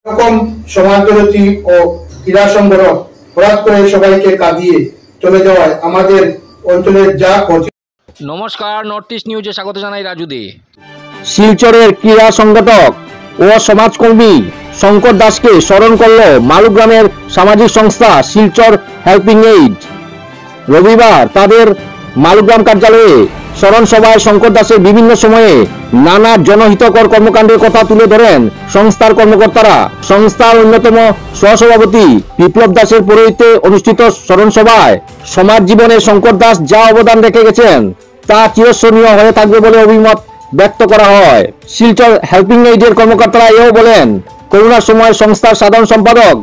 এরকম সমাজবিরোধী ও ক্রীড়া সংগঠন হঠাৎ করে সবাইকে কাঁদিয়ে চলে যাওয়ায় আমাদের অঞ্চলের যা ক্ষতি। নমস্কার, নর্থ ইস্ট নিউজে স্বাগত জানাই রাজু দে। শিলচরের ক্রীড়া সংগঠক ও সমাজকর্মী শঙ্কর দাসকে স্মরণ করল মালুগ্রামের সামাজিক সংস্থা শিলচর হেল্পিং এইড। রবিবার তাদের মালুগ্রাম কার্যালয়ে স্মরণ সভায় শঙ্কর দাসের বিভিন্ন সময়ে নানা জনহিতকর কর্মকাণ্ডের কথা তুলে ধরেন সংস্থার কর্মকর্তারা। সংস্থার অন্যতম সহসভাপতি বিপ্লব দাসের পৌরোহিত্যে অনুষ্ঠিত স্মরণ সভায় সমাজ জীবনে শঙ্কর দাস যা অবদান রেখে গেছেন তা চিরস্মরণীয় হয়ে থাকবে বলে অভিমত ব্যক্ত করা হয়। শিলচর হেল্পিং এইডের কর্মকর্তারা এও বলেন, করোনার সময় সংস্থার সাধারণ সম্পাদক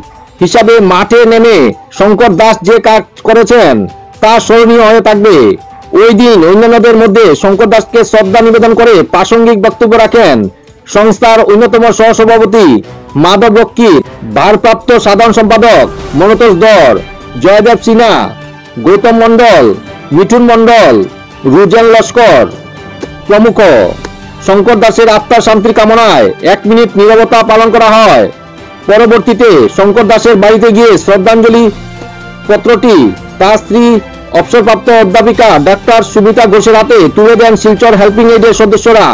হিসাবে মাঠে নেমে শঙ্কর দাস যে কাজ করেছেন তা স্মরণীয় হয়ে থাকবে। ওই দিন অন্যান্যদের মধ্যে শঙ্কর দাসকে শ্রদ্ধা নিবেদন করে প্রাসঙ্গিক বক্তব্য রাখেন সংস্থার অন্যতম সহসভাপতি মাধব রক্ষিত, ভারপ্রাপ্ত সাধারণ সম্পাদক মনতোষ ধর, জয়দেব সিনহা, গৌতম মণ্ডল, মিঠুন মণ্ডল, রুজেন লস্কর প্রমুখ। শঙ্কর দাসের আত্মার শান্তির কামনায় 1 মিনিট নীরবতা পালন করা হয়। পরবর্তীতে শঙ্কর দাসের বাড়িতে গিয়ে শ্রদ্ধাঞ্জলি পত্রটি তার স্ত্রী অবসরপ্রাপ্ত অধ্যাপিকা ডাক্তার সুমিতা ঘোষের হাতে তুলে দেন শিলচর হেল্পিং এইডের সদস্যরা।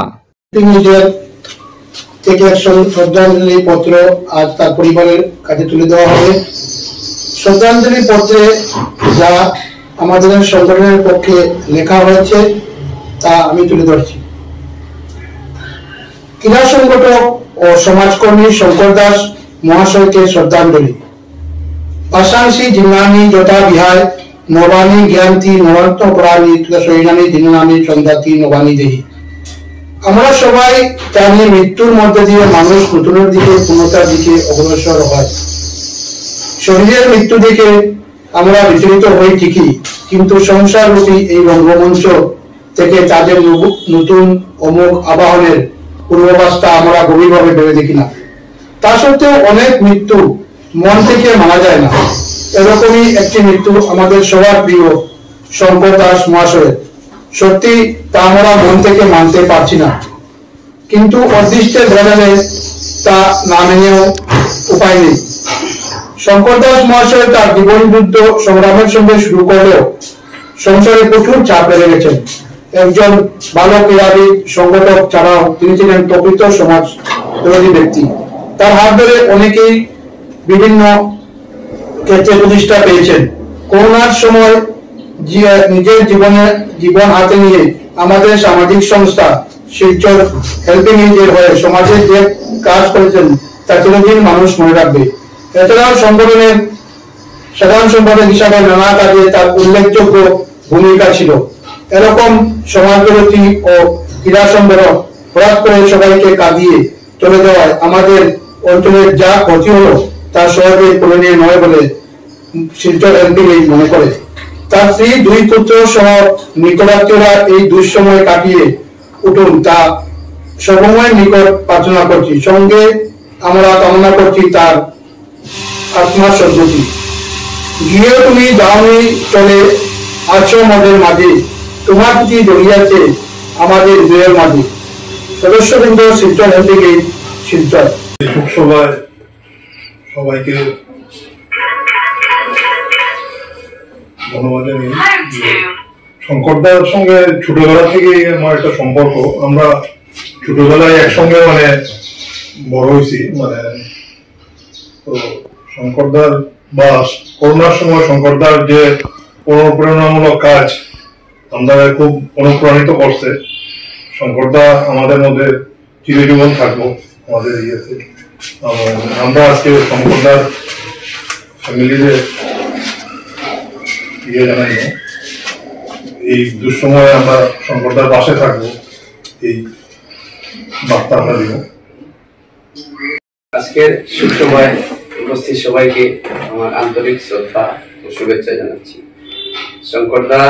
শ্রদ্ধাঞ্জলি পত্র আজ তার পরিবারের কাছে তুলে দেওয়া হবে। শ্রদ্ধাঞ্জলি পত্রে যা আমাদের সংগঠনের পক্ষে লেখা হয়েছে তা আমি তুলে ধরছি। ক্রীড়া সংগঠক ও সমাজকর্মী শঙ্কর দাস মহাশয়কে শ্রদ্ধাঞ্জলি। পাশাংশী জিম্নানি যথা বিহায় নবানী জ্ঞান্তি নবান্ত পরাণী সৈনানী দিনানী সন্ধ্যাতি নবানী দেহী। আমরা সবাই জানি মৃত্যুর মধ্যে দিয়ে মানুষ নতুনের দিকে পূর্ণতার দিকে অগ্রসর হয়। শরীরের মৃত্যু দিকে আমরা বিচলিত হই ঠিকই, কিন্তু সংসার রূপী এই রঙ্গমঞ্চ থেকে তাদের নতুন অমুক আবাহনের পূর্বাভাসটা আমরা গভীরভাবে ভেবে দেখি না। তা সত্ত্বেও অনেক মৃত্যু মন থেকে মানা যায় না। এরকমই একটি মৃত্যু আমাদের সবার প্রিয় শঙ্কর দাস মহাশয়ের। সত্যি তা আমরা মন থেকে মানতে পারছি না, কিন্তু অদৃষ্টে ধরা যাবে তা না মেনেও উপায় নেই। শঙ্কর দাস মহাশয় তার জীবন যুদ্ধ সংগ্রামের সঙ্গে শুরু করলেও সংসারে প্রচুর চাপ বেড়ে গেছেন। একজন ভালো ক্রীড়াবিদ সংগঠক ছাড়াও তিনি ছিলেন প্রকৃত সমাজ বিরোধী ব্যক্তি। তার হাত ধরে অনেকেই বিভিন্ন ক্ষেত্রে প্রতিষ্ঠা পেয়েছেন। করোনার সময় নিজের জীবন হাতে নিয়ে আমাদের সামাজিক সংস্থা শিলচর হেল্পিং এইডের হয়ে সমাজের যে কাজ করেছেন তা চিরদিন মানুষ মনে রাখবে। এছাড়াও সংগঠনের সাধারণ সম্পাদক হিসাবে নানা কাজে তার উল্লেখযোগ্য ভূমিকা ছিল। এরকম সমাজবিরোধী ও ক্রীড়া সংগঠন হঠাৎ করে সবাইকে কাঁদিয়ে চলে যাওয়ায় আমাদের অঞ্চলের যা ক্ষতি হলো তা সহজে পূরণীয় নয় বলে শিলচর হেল্পিং এইড মনে করে। তার স্ত্রী 2 পুত্র সহ নিকটাত্মীয়রা এই দুঃসময় কাটিয়ে উঠুন তা সর্বময় নিকট প্রার্থনা করছি। সঙ্গে আমরা কামনা করছি তার আত্মার সদ্গতি। গিয়ে তুমি যাওনি চলে আছো আমাদের মাঝে, তোমার প্রতি জড়িয়েছে আমাদের হৃদয়ের মাঝে। সদস্যবৃন্দ, শিলচর হেল্পিং এইড শিলচর। সভায় সবাইকে ধন্যবাদ জানাই। শঙ্করদার সঙ্গে ছোটবেলা থেকে আমার একটা সম্পর্ক। আমরা ছোটবেলায় একসঙ্গে বড় হয়েছি। তো শঙ্করদার বা করোনার সময় শঙ্করদার যে অনুপ্রেরণামূলক কাজ আমাদের খুব অনুপ্রাণিত করছে। শঙ্করদা আমাদের মধ্যে চিরজীবন থাকবো আমাদের ইয়েতে। আমরা আজকে শঙ্করদার ফ্যামিলিতে জানাই এই দুঃসময়ে আমরা শঙ্করদার পাশে থাকবো, এই বার্তা আমরা দিব। আজকের শুভ সভায় উপস্থিত সবাইকে আমার আন্তরিক শ্রদ্ধা ও শুভেচ্ছা জানাচ্ছি। শঙ্করদা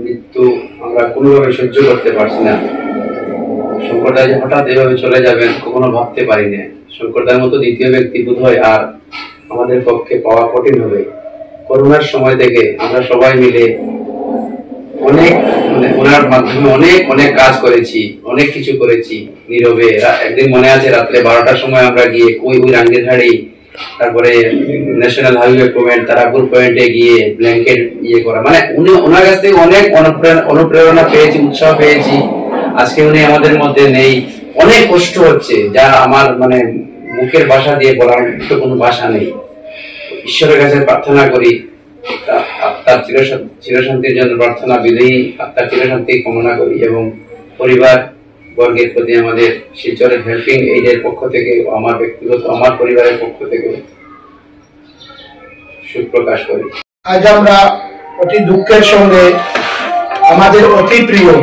মৃত্যু আমরা কোনোভাবে সহ্য করতে পারছি না। শঙ্করদা যে হঠাৎ এভাবে চলে যাবেন কখনো ভাবতে পারি না। শঙ্করদার মতো দ্বিতীয় ব্যক্তি বোধ হয় আর আমাদের পক্ষে পাওয়া কঠিন হবে। করোনার সময় থেকে আমরা সবাই মিলে অনেক মানে ওনার মাধ্যমে অনেক অনেক কাজ করেছি, অনেক কিছু করেছি নীরবে। একদিন মনে আছে রাত্রে 12টার সময় আমরা গিয়ে ওই রাঙ্গিরহাড়ি, তারপরে ন্যাশনাল হাইওয়ে পয়েন্ট, তারাপুর পয়েন্টে গিয়ে ব্ল্যাঙ্কেট করা, মানে উনি ওনার কাছ থেকে অনেক অনুপ্রেরণা পেয়েছি, উৎসাহ পেয়েছি। আজকে উনি আমাদের মধ্যে নেই, অনেক কষ্ট হচ্ছে, যা আমার মানে মুখের ভাষা দিয়ে বলার তো কোনো ভাষা নেই। ঈশ্বরের কাছে প্রার্থনা করি আত্মার চিরশান্তির জন্য প্রার্থনা, বিদেয়ী আত্মার চিরশান্তি কামনা করি, এবং পরিবার বর্গের প্রতি আমাদের শিলচরের হেল্পিং এইডের পক্ষ থেকে, আমার ব্যক্তিগত আমার পরিবারের পক্ষ থেকে সুখ প্রকাশ করি। আজ আমরা অতি দুঃখের সঙ্গে আমাদের অতি প্রিয়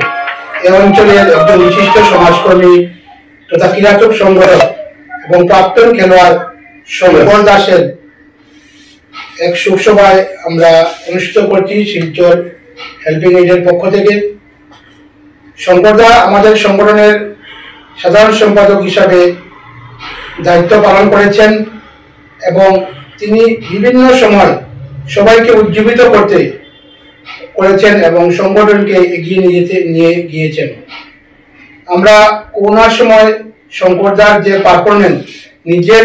এই অঞ্চলের একজন বিশিষ্ট সমাজকর্মী তথা ক্রীড়াচক সংগঠক এবং প্রাক্তন খেলোয়াড় শঙ্কর দাসের এক শোকসভায় আমরা অনুষ্ঠিত করছি শিলচর হেল্পিং এইডের পক্ষ থেকে। শঙ্কর দা আমাদের সংগঠনের সাধারণ সম্পাদক হিসাবে দায়িত্ব পালন করেছেন এবং তিনি বিভিন্ন সময় সবাইকে উজ্জীবিত করতে করেছেন এবং সংগঠনকে এগিয়ে নিয়ে গিয়েছেন। আমরা করোনার সময় শঙ্করদার যে পারফরমেন্স, নিজের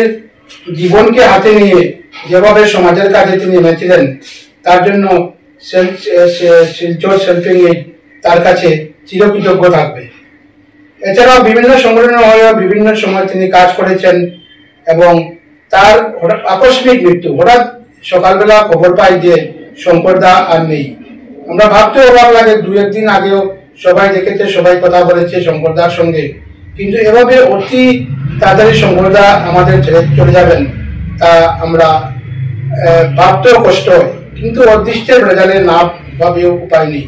জীবনকে হাতে নিয়ে যেভাবে সমাজের কাজে তিনি নেমেছিলেন, তার জন্য শিলচর হেল্পিং এইড তার কাছে চিরকৃতজ্ঞ থাকবে। এছাড়াও বিভিন্ন সংগঠনের হয়ে বিভিন্ন সময় তিনি কাজ করেছেন এবং তার আকস্মিক মৃত্যু, হঠাৎ সকালবেলা খবর পাই যে শঙ্করদা আর নেই। আমরা ভাবতে অবাক লাগে, 2-1 দিন আগেও সবাই দেখেছে, সবাই কথা বলেছে শঙ্করদার সঙ্গে, কিন্তু এভাবে অতি তাড়াতাড়ি শঙ্করদা আমাদের ছেড়ে চলে যাবেন তা আমরা ভাবতেও কষ্ট হয়, কিন্তু অদৃষ্টের রেজাল্টে না ভাবেও উপায় নেই।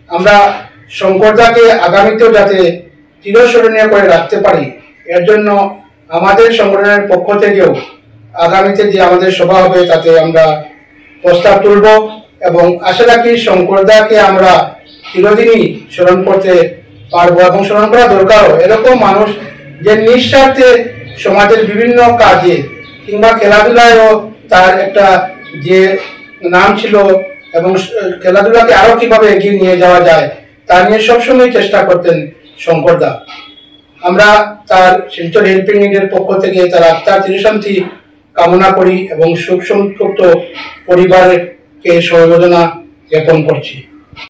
আমরা শঙ্করদাকে আগামীতেও যাতে চিরস্মরণীয় করে রাখতে পারি, এর জন্য আমাদের সংগঠনের পক্ষ থেকেও আগামীতে যে আমাদের সভা হবে তাতে আমরা প্রস্তাব তুলব এবং আশা রাখি শঙ্করদাকে আমরা চিরদিনই স্মরণ করতে পারবো এবং স্মরণ করা দরকারও। এরকম মানুষ যে নিঃস্বার্থে সমাজের বিভিন্ন কাজে কিংবা খেলাধুলায়ও তার একটা যে নাম ছিল এবং খেলাধুলাকে আরো কিভাবে এগিয়ে নিয়ে যাওয়া যায় তা নিয়ে সবসময় চেষ্টা করতেন শঙ্করদা। আমরা তার শিলচর হেল্পিং এইডের পক্ষ থেকে তার আত্মার চিরশান্তি কামনা করি এবং সুখ সংযুক্ত পরিবারকে সমবেদনা জ্ঞাপন করছি।